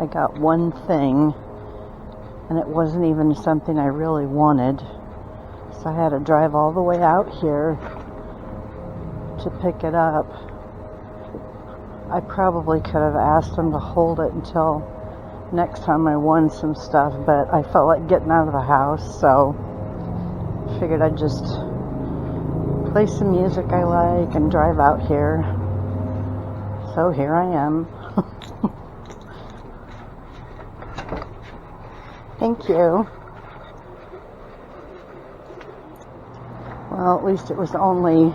I got one thing, and it wasn't even something I really wanted. So I had to drive all the way out here to pick it up. I probably could have asked them to hold it until next time I won some stuff, but I felt like getting out of the house, so I figured I'd just play some music I like and drive out here. So here I am. Thank you. Well, at least it was only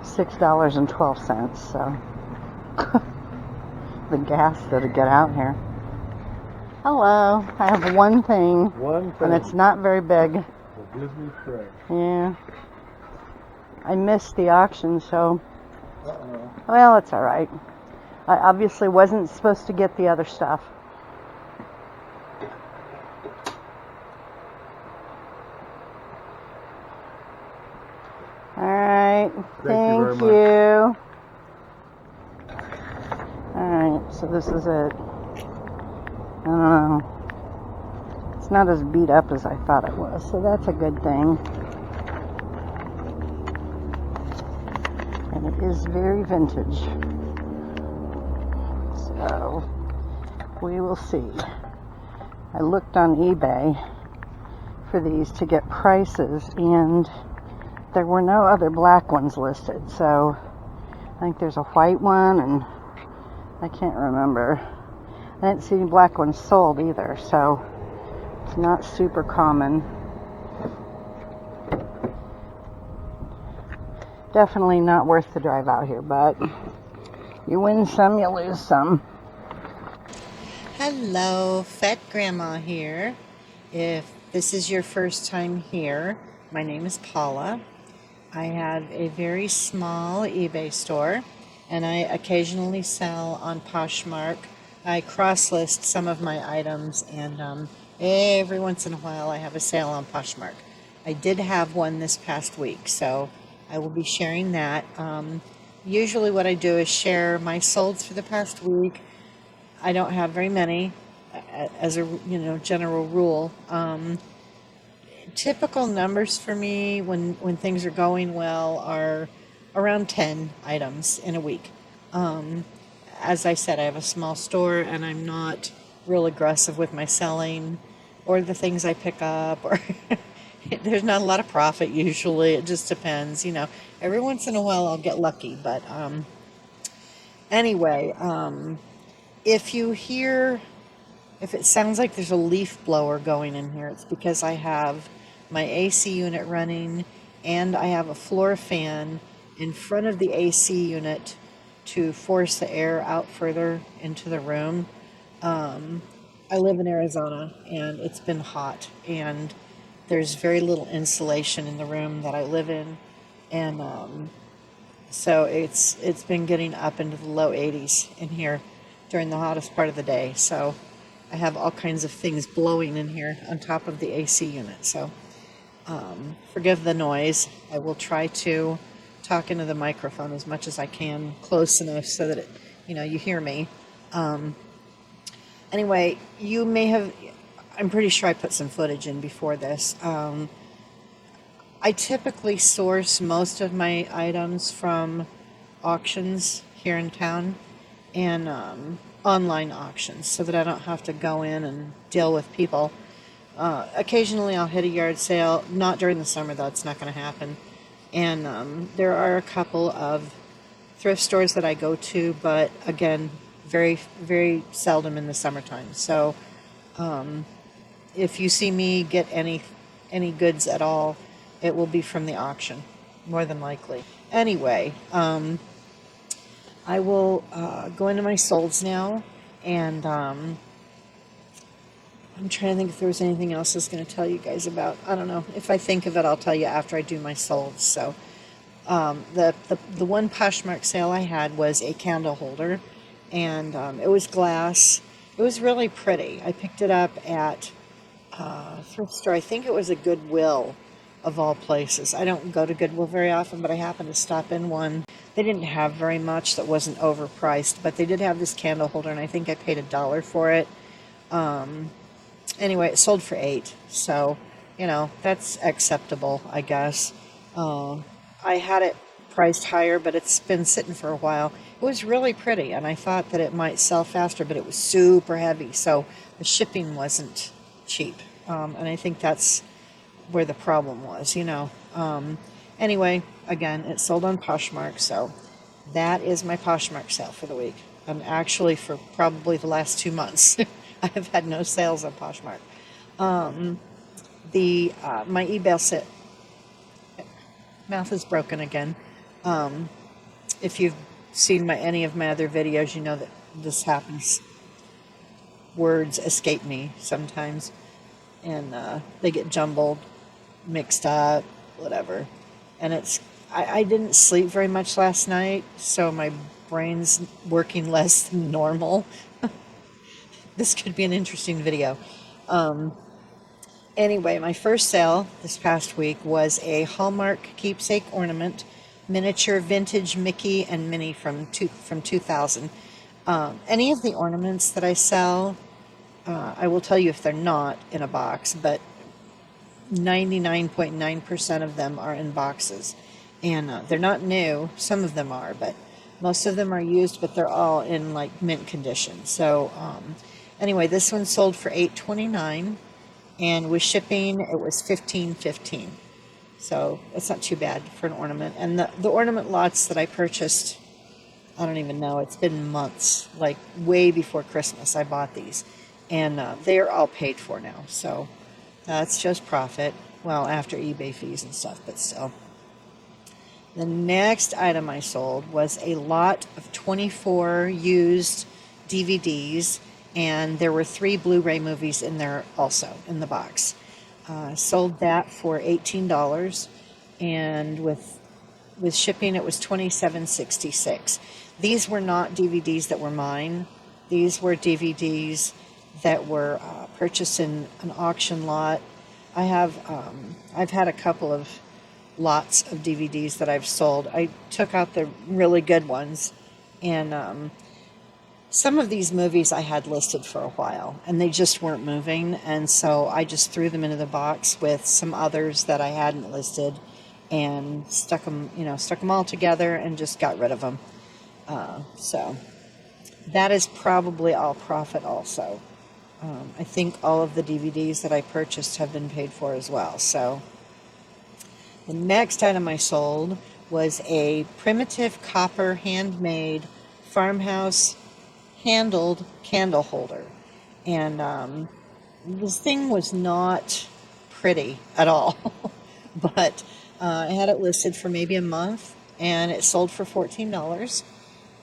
$6.12, so the gas to get out here. Hello, I have one thing. And it's not very big. The Disney tray. Yeah. I missed the auction, so well, it's alright. I obviously wasn't supposed to get the other stuff. Alright, thank you. Alright, so this is it. I don't know. It's not as beat up as I thought it was, so that's a good thing. And it is very vintage. So, we will see. I looked on eBay for these to get prices, and there were no other black ones listed. So, I think there's a white one, and I can't remember. I didn't see any black ones sold either, so it's not super common. Definitely not worth the drive out here, but you win some, you lose some. Hello, Fat Grandma here. If this is your first time here, my name is Paula. I have a very small eBay store, and I occasionally sell on Poshmark. I cross-list some of my items, and every once in a while I have a sale on Poshmark. I did have one this past week, so I will be sharing that. Usually what I do is share my solds for the past week. I don't have very many as a general rule. Typical numbers for me when things are going well are around 10 items in a week. As I said, I have a small store, and I'm not real aggressive with my selling or the things I pick up, or there's not a lot of profit usually. It just depends, Every once in a while I'll get lucky, but anyway, if it sounds like there's a leaf blower going in here, it's because I have my AC unit running, and I have a floor fan in front of the AC unit to force the air out further into the room. I live in Arizona, and it's been hot, and there's very little insulation in the room that I live in, and so it's been getting up into the low 80s in here during the hottest part of the day. So I have all kinds of things blowing in here on top of the AC unit. So forgive the noise. I will try to talk into the microphone as much as I can, close enough so that you hear me. Anyway, you may have, I'm pretty sure I put some footage in before this. I typically source most of my items from auctions here in town, and online auctions, so that I don't have to go in and deal with people. Occasionally I'll hit a yard sale, not during the summer though, it's not going to happen. And there are a couple of thrift stores that I go to, but again, very, very seldom in the summertime. So if you see me get any goods at all, it will be from the auction, more than likely. Anyway, I will go into my solds now, and I'm trying to think if there was anything else I was going to tell you guys about. I don't know. If I think of it, I'll tell you after I do my solds. So the one Poshmark sale I had was a candle holder, and it was glass. It was really pretty. I picked it up at a thrift store. I think it was a Goodwill, of all places. I don't go to Goodwill very often, but I happened to stop in one They didn't have very much that wasn't overpriced, but they did have this candle holder, and I think I paid $1 for it. Anyway, it sold for 8, so that's acceptable, I guess. I had it priced higher, but it's been sitting for a while. It was really pretty, and I thought that it might sell faster, but it was super heavy, so the shipping wasn't cheap. And I think that's where the problem was. Anyway, again, it sold on Poshmark, so that is my Poshmark sale for the week. And actually, for probably the last 2 months, I have had no sales on Poshmark. My eBay set mouth is broken again. If you've seen any of my other videos, you know that this happens. Words escape me sometimes, and they get jumbled, mixed up, whatever. And I didn't sleep very much last night, so my brain's working less than normal. This could be an interesting video. Anyway, my first sale this past week was a Hallmark keepsake ornament, miniature vintage Mickey and Minnie from 2000. Any of the ornaments that I sell, I will tell you if they're not in a box, but 99.9% of them are in boxes. And they're not new. Some of them are, but most of them are used, but they're all in like mint condition. So anyway, this one sold for $8.29, and with shipping it was $15.15. So it's not too bad for an ornament. And the ornament lots that I purchased, I don't even know, it's been months, like way before Christmas I bought these, and they're all paid for now. So that's just profit. Well, after eBay fees and stuff, but still. The next item I sold was a lot of 24 used DVDs, and there were 3 Blu-ray movies in there also in the box. Sold that for $18, and with shipping it was $27.66. These were not DVDs that were mine. These were DVDs that were purchased in an auction lot. I've had a couple of lots of DVDs that I've sold. I took out the really good ones, and some of these movies I had listed for a while, and they just weren't moving, and so I just threw them into the box with some others that I hadn't listed, and stuck them all together and just got rid of them. So that is probably all profit also. I think all of the DVDs that I purchased have been paid for as well. So the next item I sold was a primitive copper handmade farmhouse handled candle holder. And this thing was not pretty at all, but I had it listed for maybe a month, and it sold for $14,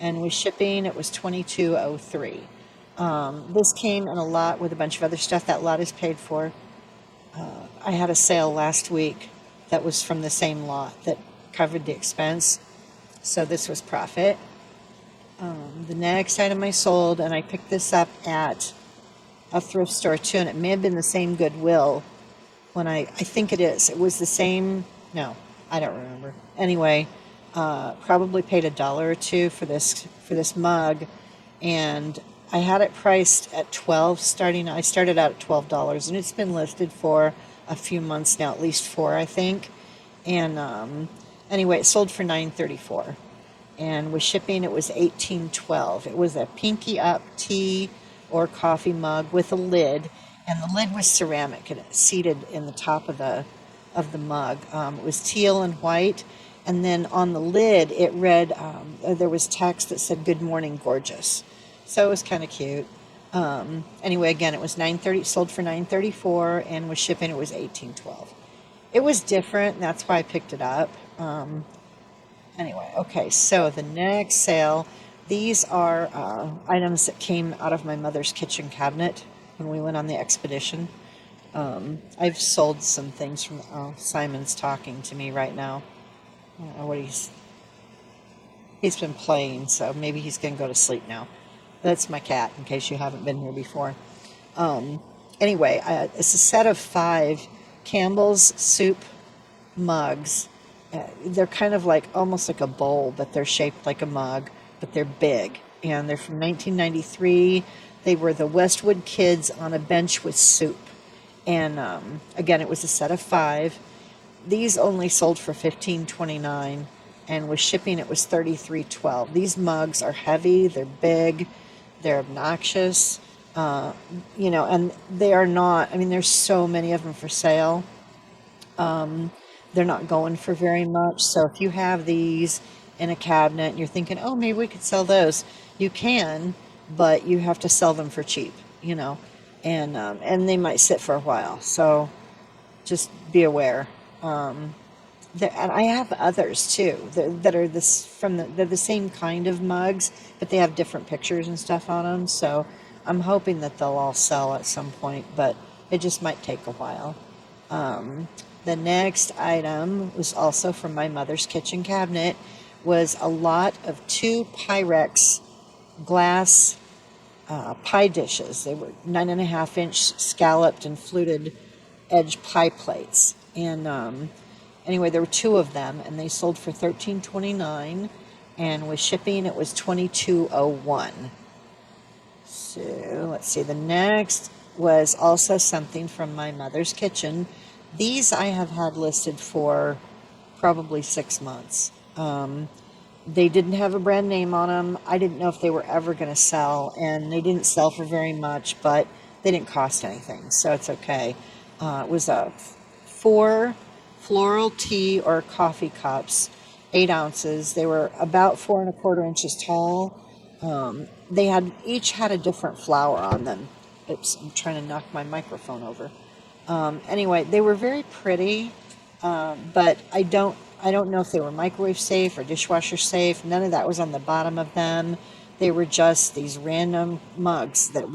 and with shipping it was $22.03. This came in a lot with a bunch of other stuff. That lot is paid for. I had a sale last week that was from the same lot that covered the expense, so this was profit. The next item I sold, and I picked this up at a thrift store too, and it may have been the same Goodwill. I think it is. It was the same. No, I don't remember. Anyway, probably paid $1 or $2 for this mug, and I had it priced at $12 I started out at $12, and it's been listed for a few months now, at least 4, I think. And anyway, it sold for $9.34, and with shipping it was $18.12. It was a pinky up tea or coffee mug with a lid, and the lid was ceramic, and it seated in the top of the mug. It was teal and white, and then on the lid it read, there was text that said "Good morning, gorgeous." So it was kind of cute. Anyway, again, it was sold for $9.34, and with shipping it was $18.12. It was different, and that's why I picked it up. Anyway, okay, so the next sale, these are items that came out of my mother's kitchen cabinet when we went on the expedition. I've sold some things from, Simon's talking to me right now. I don't know what he's been playing, so maybe he's going to go to sleep now. That's my cat, in case you haven't been here before. Anyway, it's a set of 5 Campbell's soup mugs, They're kind of like almost like a bowl, but they're shaped like a mug, but they're big. And they're from 1993. They were the Westwood Kids on a Bench with Soup. And again, it was a set of 5. These only sold for $15.29, and with shipping it was $33.12. These mugs are heavy, they're big, they're obnoxious, and they are not. I mean, there's so many of them for sale. They're not going for very much. So if you have these in a cabinet and you're thinking, oh, maybe we could sell those, you can, but you have to sell them for cheap, and they might sit for a while. So just be aware. And I have others too that are they're the same kind of mugs, but they have different pictures and stuff on them. So I'm hoping that they'll all sell at some point, but it just might take a while. The next item was also from my mother's kitchen cabinet, was a lot of 2 Pyrex glass pie dishes. They were 9.5-inch scalloped and fluted edge pie plates. And anyway, there were 2 of them, and they sold for $13.29, and with shipping it was $22.01. So let's see. The next was also something from my mother's kitchen. These I have had listed for probably 6 months. They didn't have a brand name on them. I didn't know if they were ever going to sell, and they didn't sell for very much, but they didn't cost anything, so it's okay. It was 4 floral tea or coffee cups, 8 ounces. They were about 4¼ inches tall. They each had a different flower on them. Oops, I'm trying to knock my microphone over. Anyway, they were very pretty, but I don't know if they were microwave safe or dishwasher safe. None of that was on the bottom of them. They were just these random mugs that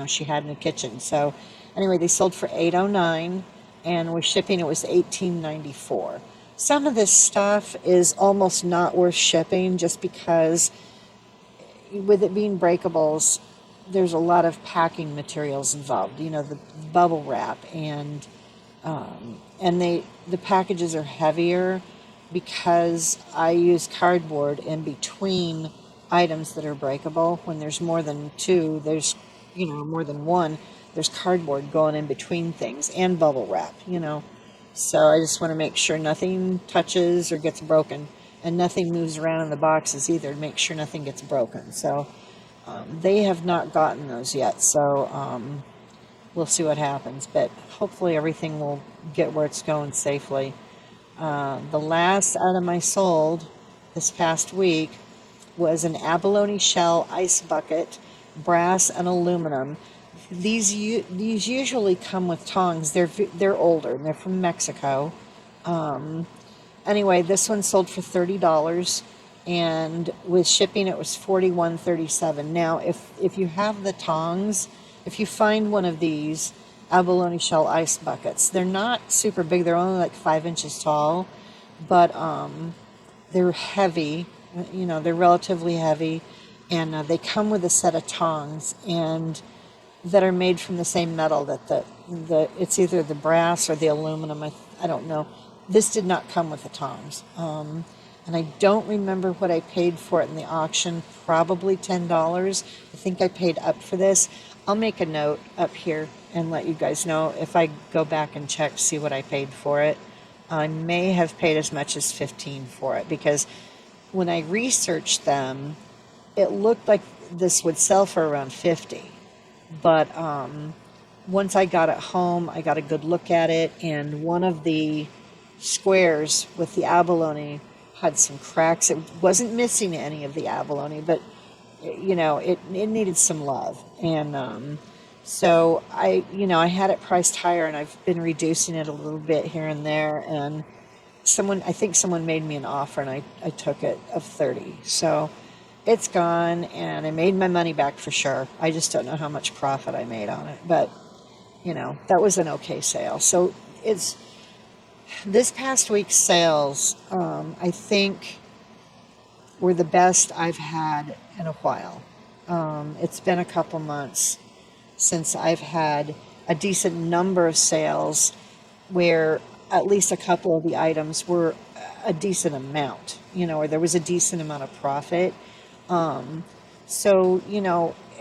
she had in the kitchen. So anyway, they sold for $8.09, and with shipping it was $18.94. Some of this stuff is almost not worth shipping just because with it being breakables, there's a lot of packing materials involved, the bubble wrap, and the packages are heavier because I use cardboard in between items that are breakable. When there's more than 2, there's more than 1, there's cardboard going in between things and bubble wrap, so I just want to make sure nothing touches or gets broken, and nothing moves around in the boxes either to make sure nothing gets broken. So they have not gotten those yet, so we'll see what happens, but hopefully everything will get where it's going safely. The last item I sold this past week was an abalone shell ice bucket, brass and aluminum. These usually come with tongs. They're older, and they're from Mexico. Anyway, this one sold for $30, and with shipping it was $41.37. Now, if you have the tongs, if you find one of these abalone shell ice buckets, they're not super big. They're only like 5 inches tall, but they're heavy. They're relatively heavy, and they come with a set of tongs and that are made from the same metal that it's either the brass or the aluminum. I don't know. This did not come with the tongs. And I don't remember what I paid for it in the auction, probably $10. I think I paid up for this. I'll make a note up here and let you guys know if I go back and check, see what I paid for it. I may have paid as much as $15 for it, because when I researched them, it looked like this would sell for around $50. But once I got it home, I got a good look at it, and one of the squares with the abalone had some cracks. It wasn't missing any of the abalone, but it needed some love. And so I had it priced higher, and I've been reducing it a little bit here and there. And I think someone made me an offer, and I took it of $30. So it's gone, and I made my money back for sure. I just don't know how much profit I made on it, but that was an okay sale. So it's this past week's sales, I think, were the best I've had in a while. It's been a couple months since I've had a decent number of sales where at least a couple of the items were a decent amount, or there was a decent amount of profit. So,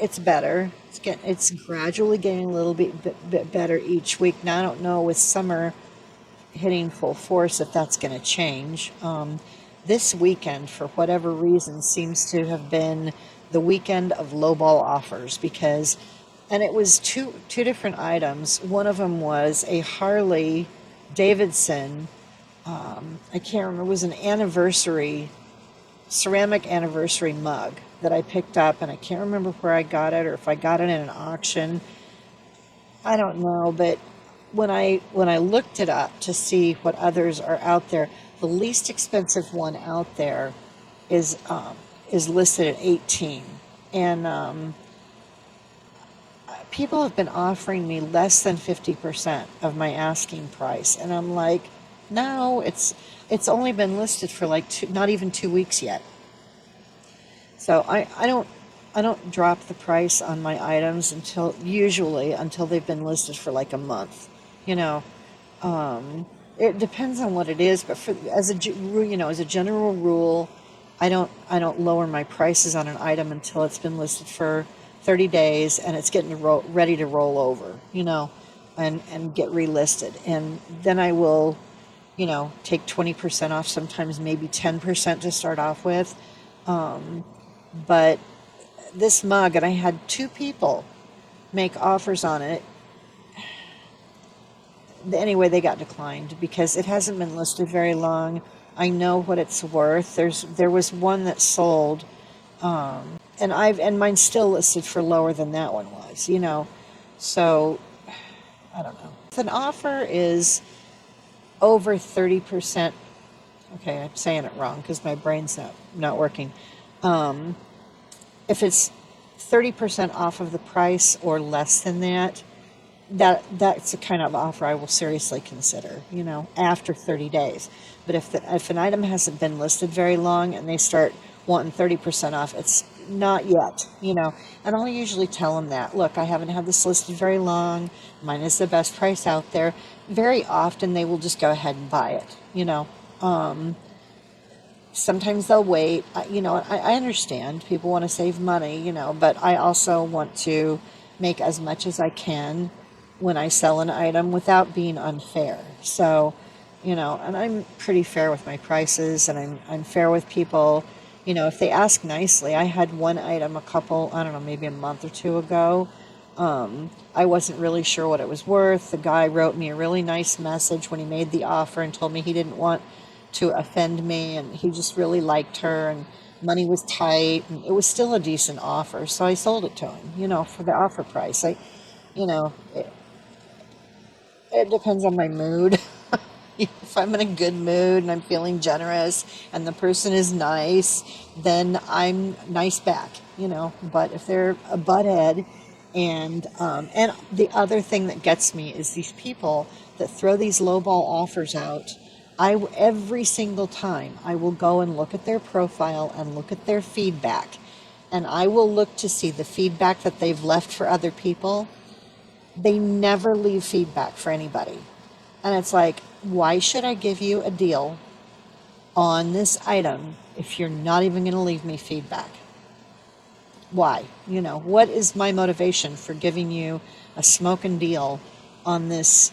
it's better. It's gradually getting a little bit better each week. Now, I don't know with summer hitting full force if that's going to change. This weekend, for whatever reason, seems to have been the weekend of lowball offers and it was two different items. One of them was a Harley Davidson. I can't remember. It was an ceramic anniversary mug that I picked up, and I can't remember where I got it or if I got it in an auction. I don't know, but when I looked it up to see what others are out there, the least expensive one out there is listed at 18, and people have been offering me less than 50% of my asking price, and I'm like, no, it's only been listed for like not even 2 weeks yet. So I don't drop the price on my items usually until they've been listed for like a month. You know, it depends on what it is, but as a general rule, I don't lower my prices on an item until it's been listed for 30 days and it's getting ready to roll over. And get relisted, and then I will, take 20% off, sometimes maybe 10% to start off with. But this mug, and I had 2 people make offers on it. Anyway, they got declined because it hasn't been listed very long. I know what it's worth. There was one that sold, and mine's still listed for lower than that one was. So I don't know. If an offer is over 30%, okay, I'm saying it wrong because my brain's not working. If it's 30% off of the price or less than that's the kind of offer I will seriously consider, after 30 days. But if an item hasn't been listed very long and they start wanting 30% off, it's not yet, and I'll usually tell them that, look, I haven't had this listed very long. Mine is the best price out there. Very often they will just go ahead and buy it, Sometimes they'll wait. I understand people want to save money, but I also want to make as much as I can when I sell an item without being unfair. So, and I'm pretty fair with my prices, and I'm fair with people. If they ask nicely. I had one item I don't know, maybe a month or 2 ago. I wasn't really sure what it was worth. The guy wrote me a really nice message when he made the offer and told me he didn't want to offend me, and he just really liked her, and money was tight, and it was still a decent offer. So I sold it to him, for the offer price. It depends on my mood. If I'm in a good mood and I'm feeling generous and the person is nice, then I'm nice back, But if they're a butthead, and the other thing that gets me is these people that throw these lowball offers out. Every single time I will go and look at their profile and look at their feedback, and I will look to see the feedback that they've left for other people. They never leave feedback for anybody. And it's like, why should I give you a deal on this item if you're not even going to leave me feedback? Why? What is my motivation for giving you a smoking deal on this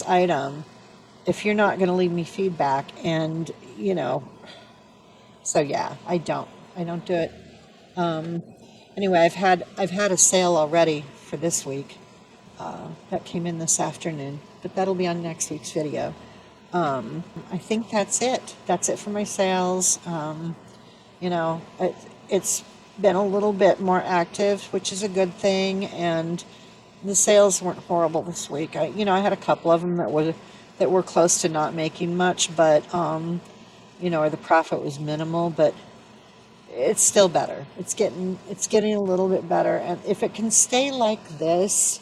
item if you're not going to leave me feedback? And, so yeah, I don't do it. Anyway, I've had a sale already for this week. That came in this afternoon, but that'll be on next week's video. I think that's it. That's it for my sales. It's been a little bit more active, which is a good thing, and the sales weren't horrible this week. I had a couple of them that were close to not making much, but or the profit was minimal, but it's still better. It's getting a little bit better, and if it can stay like this,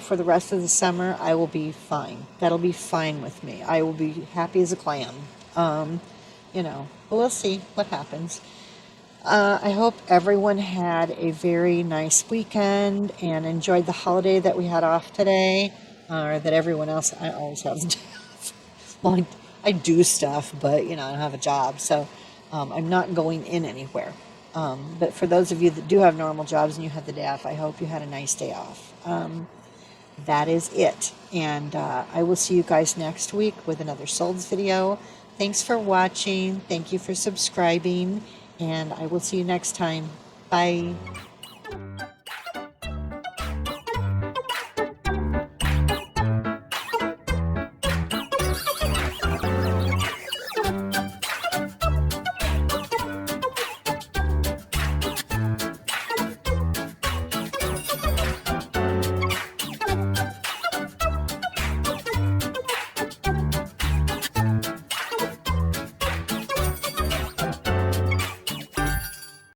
for the rest of the summer, I will be fine. That'll be fine with me. I will be happy as a clam. But we'll see what happens. I hope everyone had a very nice weekend and enjoyed the holiday that we had off today, or that everyone else, I always have Well, I do stuff, but you know, I don't have a job, so I'm not going in anywhere. But for those of you that do have normal jobs and you had the day off, I hope you had a nice day off. That is it. And I will see you guys next week with another Solds video. Thanks for watching. Thank you for subscribing. And I will see you next time. Bye.